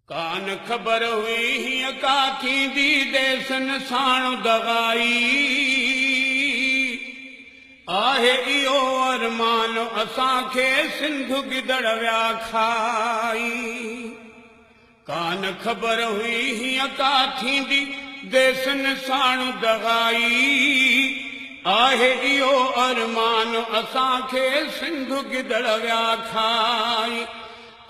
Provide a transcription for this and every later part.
कान खबर हुई हीअं का थींदी देसन साण दगाई आहे इहो अरमान असांखे सिंध गिदड़ विया खाई। कान खबर हुई हीअं का थींदी देसन साण दगाई आहे इहो अरमान असांखे सिंध गिदड़ विया खाई।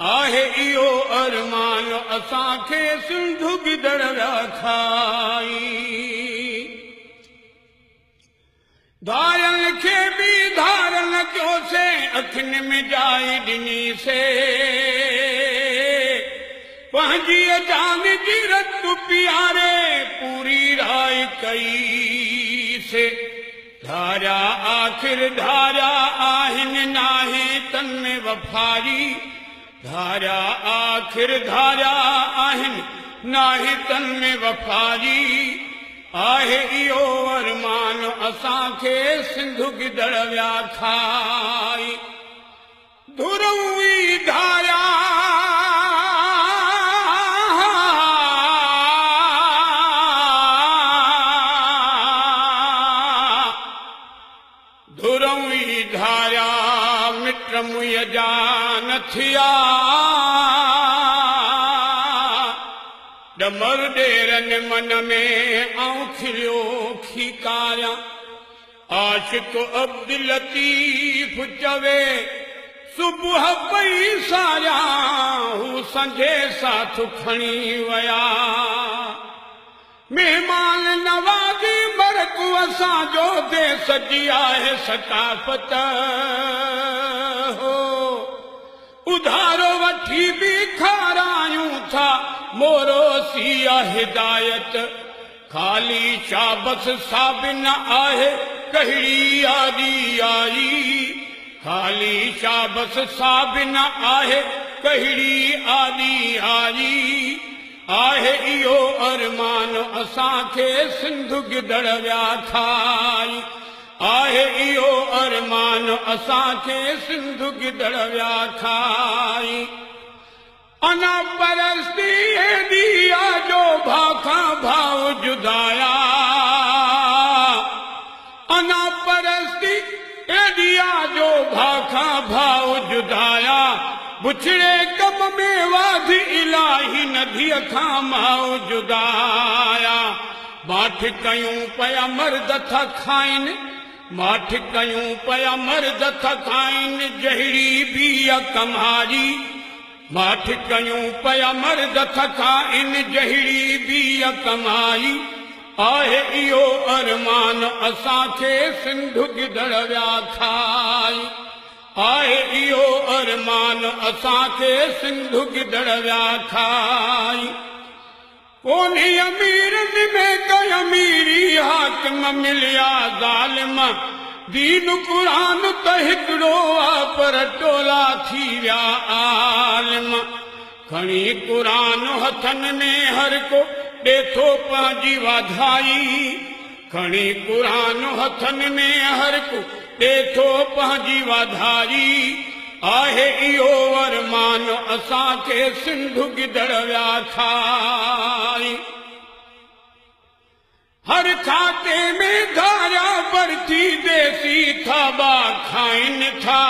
आहे इहो अरमान असांखे सिंध गिदड़ विया खाई। धारन खे बि धारन कयोसे अखियुनि में जाइ ॾिनीसे पंहिंजी जान जी रत प्यारे पूरी राय कईसे। धारिया आख़िर धारिया आहिनि नाहे तन में वफ़ारी। धारिया आख़िर धारिया आहिनि नाहे तन में वफ़ारी। आहे इहो अरमान असांखे सिंध गिदड़ विया खाई। धुरऊं ई धारिया धुरऊं ई धारिया मिट मुंहिंजा जा न थिया। डमर डेरनि मन में आऊं खिलियो खीकारियां। आशिक़ अब्दुल लतीफ़ चवे सुबुह पई सारियां हू संझे साथ खणी विया। महिमान नवाज़ी मरकू असांजो देस जी आहे सकाफ़त हो। उधारो वठी बि खारायूं था मोरोसी आहे हिदायत। खाली शाबस साबिन आहे कहिड़ी यादी आई। खाली शाबस साबिन आहे कहिड़ी आदि आई। आहे इहो अरमान असांखे सिंध गिदड़ विया खाई। आहे इहो अरमान असांखे सिंध गिदड़ विया खाई। अना परस्ती एॾी आहे जो भाउ खां भाउ जुदाया। अना परस्ती एॾी आहे जो भाउ खां भाउ जुदाया। बुछड़े कम में वाध इलाही नदीअ खां माउ जुदाया। माठ कयूं पया मर्द था खाइनि। माठ कयूं पया मर्द था खाइनि जहिड़ी बि कमारी। माठ कयूं पया मर्द था खाइनि जहिड़ी बि कमाई। आहे इहो अरमान असांखे सिंध गिदड़ विया खाई। आहे इहो अरमान असांखे सिंध गिदड़ विया खाई। कोन्हे अमीरनि में कई अमीरी हाकिम मिलिया ज़ालिम। दीन क़ुरान त हिकिड़ो आहे पर टोला थी विया आलिम। खणी क़ुरान हथनि में हर को ॾे थो पंहिंजी वाधाई। खणी क़ुरान हथनि में हर को ॾे थो पंहिंजी वाधाई। आहे इहो अरमान असांखे सिंध गिदड़ विया खाई। हर खाते में धारिया बरथी देसी थाबा खाइनि था।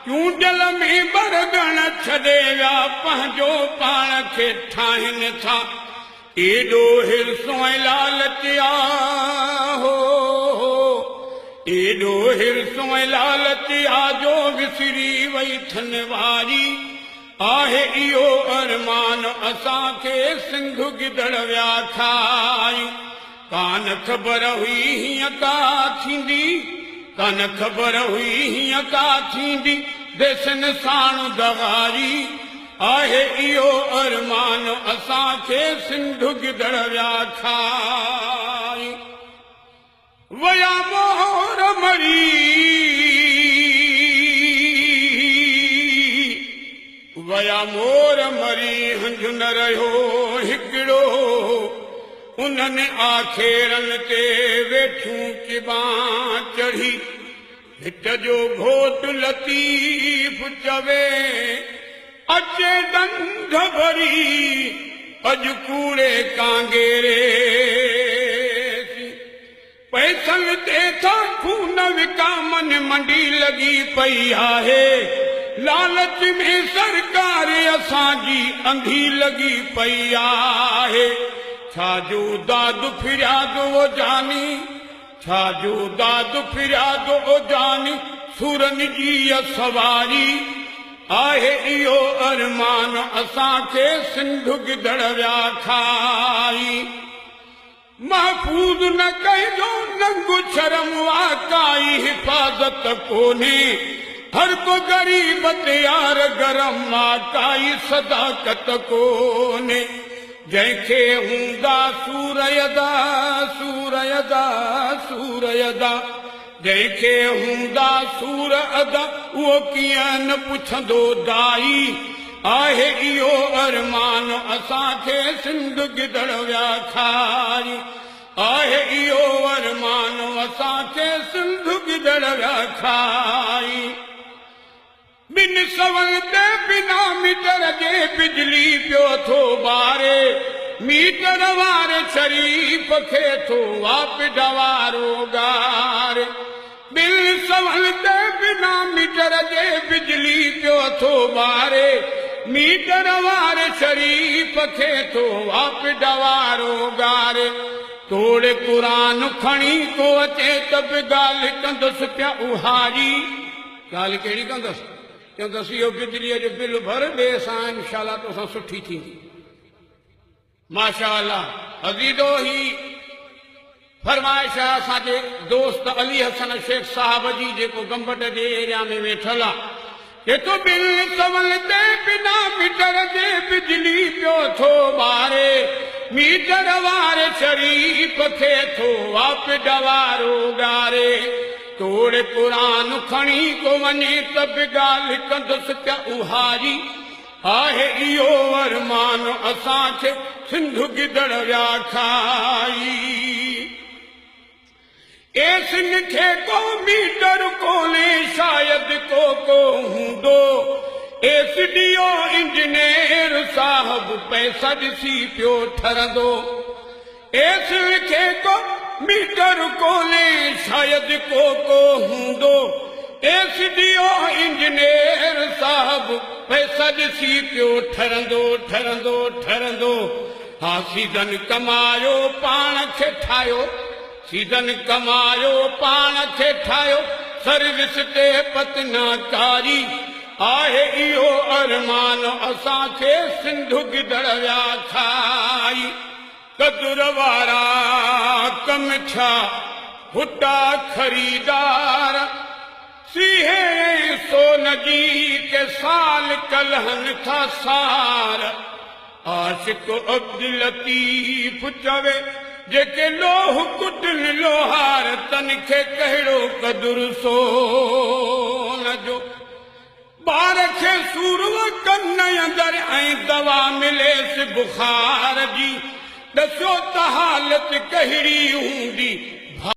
चूंडल में बरगण छॾे विया पंहिंजो पाण खे ठाहिनि था। एॾो हिरसो ऐं लालच हो। एॾो हिरसो ऐं लालच जो विसरी वई थन वारी। आहे इहो अरमान असांखे सिंध गिदड़ विया खाई। कान खबर हुई हीअं का थींदी। कान खबर हुई हीअं का थींदी देसन साण दगारी। आहे इहो अरमान असांखे सिंध गिदड़ विया खाई। वया मोर मरी वया मोर मरी हंज न रहियो हिकिड़ो। उन्हनि आखेरनि ते वेठूं चिबां चढ़ी। हिट जो घोट लतीफ़ चवे अचे ॾंढ भरी अज कूड़े कांगेरे पैसन ते था खून विकामन मंडी लगी पई आहे लालच में सरकार असांजी अंधी लगी पई आहे छाजो दाद फिरियादो ओ जानी छाजो दाद फिरियादो ओ जानी सुरन जी सवारी आहे इहो अरमान असांखे सिंध गिदड़ विया खाई महफूज न कहिजो नंगु शर्म वाकाई हिफाज़त कोन्हे हर को गरीब ते यार गरम वाकाई सदाकत कोन्हे जंहिंखे हूंदा सूरयदा सूरयदा सूरयदा जंहिंखे हूंदा सूर अदा उहो कीअं न पुछंदो दाई आहे इहो अरमान असांखे सिंध गिदड़ विया खाई आहे इहो अरमान असांखे सिंध गिदड़ विया खाई बिन सवल ते बिना मीटर जे बिजली पियो थो ॿारे मीटर वारे शरीफ़ खे थो वापिड वारो गारे बिन सवल ते बिना मीटर जे बिजली पियो थो ॿारे मीटर वारे शरीफ़ खे थो वापिड वारो गारे तोड़े क़ुरान खणी को अचे त बि ॻाल्हि कंदुसि पिया उहारी ॻाल्हि कहिड़ी कंदुसि चवंदुसि इहो बिजलीअ जो बिल भर ॿिए सां इंशाअल्लाह तोसां सुठी थींदी माशा अल्लाह अज़ीज़ो ही फरमाइश आहे असांजे दोस्त अली हसन शेख साहब जी जेको गंबट जे एरिया में वेठल आहे जेको बिल सवल ते बिना मीटर जे बिजली पियो थो ॿारे मीटर वारे शरीफ़ खे थो वापिड वारो गारे तोड़े क़ुरान खणी को वञे त बि ॻाल्हि कंदुसि पिया उहारी आहे इहो अरमान असांखे सिंध गिदड़ विया खाई एसिन खे को मीटर कोन्हे शायदि को हूंदो एसडीओ इंजीनियर साहब पैसा ॾिसी पियो ठरंदो एसिन खे को मीटर कोन्हे शायदि को हूंदो एसडीओ इंजीनियर साहब पैसा ॾिसी पियो ठरंदो ठरंदो ठरंदो हा सीज़न कमायो पाण खे ठाहियो सीज़न कमायो पाण खे ठाहियो सर्विस ते पतनाकारी आहे इहो अरमान असांखे सिंध गिदड़ विया खाई कदुर वारा कम छा हुटा ख़रीदार सीहे सोन जी के साल कलहन था सार आशिक अब्दुल लतीफ़ चवे जेके लोह कुटन लोहार तन खे कहिड़ो कदुर सोन जो ॿार खे सूरव कन अंदरि ऐं दवा मिलेसि बुखार जी ॾसो त हालत कहिड़ी हूंदी